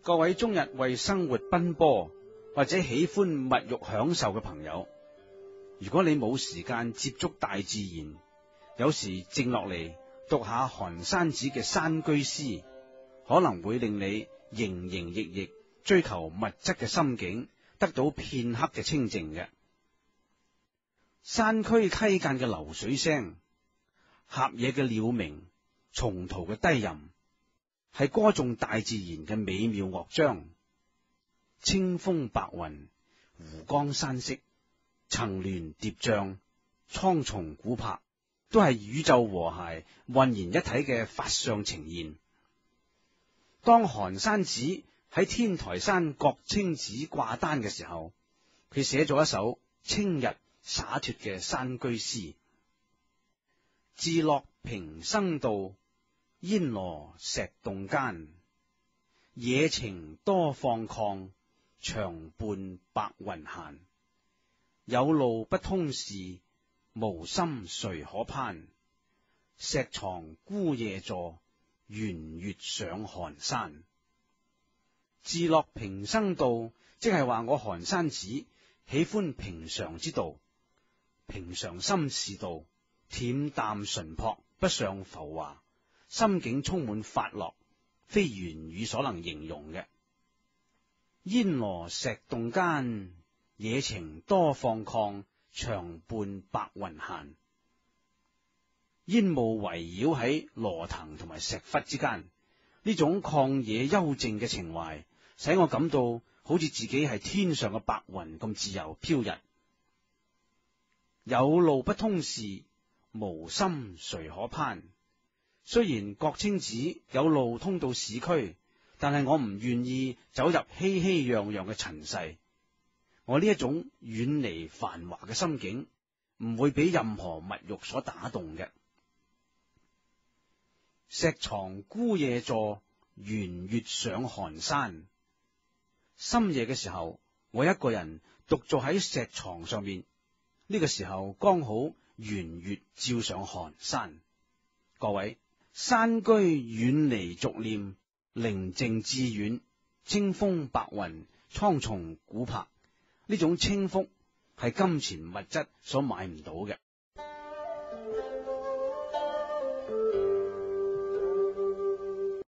各位終日為生活奔波或者喜歡物欲享受嘅朋友，如果你冇時間接觸大自然，有時靜落嚟讀下寒山子嘅山居詩，可能會令你營營役役追求物質嘅心境得到片刻嘅清靜嘅。山區溪澗嘅流水聲，狹野嘅鳥鳴，松濤嘅低吟，係歌頌大自然嘅美妙樂章。青峰白雲，湖光山色，層巒疊嶂，蒼松古柏，都係宇宙和諧渾然一體嘅法相呈現。當寒山子喺天台山國清寺掛單嘅時候，佢寫咗一首清逸灑脫嘅山居詩：自樂平生道，煙羅石洞間，野情多放曠，長伴白雲閒。有路不通時，無心誰可攀？石床孤夜坐，圓月上寒山。自樂平生道，即係話我寒山子喜歡平常之道，平常心是道，恬淡純樸，不上浮華，心境充滿法樂，非言語所能形容嘅。煙羅石洞間，野情多放曠，長伴白雲閒。煙霧圍繞喺羅藤同埋石窟之間，呢種曠野幽靜嘅情懷，使我感到好似自己係天上嘅白雲咁自由飄逸。有路不通時，無心誰可攀？雖然國清寺有路通到市區，但係我唔願意走入熙熙攘攘嘅塵世。我呢一種遠離繁華嘅心境，唔會俾任何物欲所打動嘅。石床孤夜坐，圓月上寒山。深夜嘅時候，我一個人獨坐喺石床上面，呢個時候剛好圓月照上寒山。各位，山居遠離俗念，寧靜致遠，青峰白雲，蒼松古柏，呢種清福係金錢物質所買唔到嘅。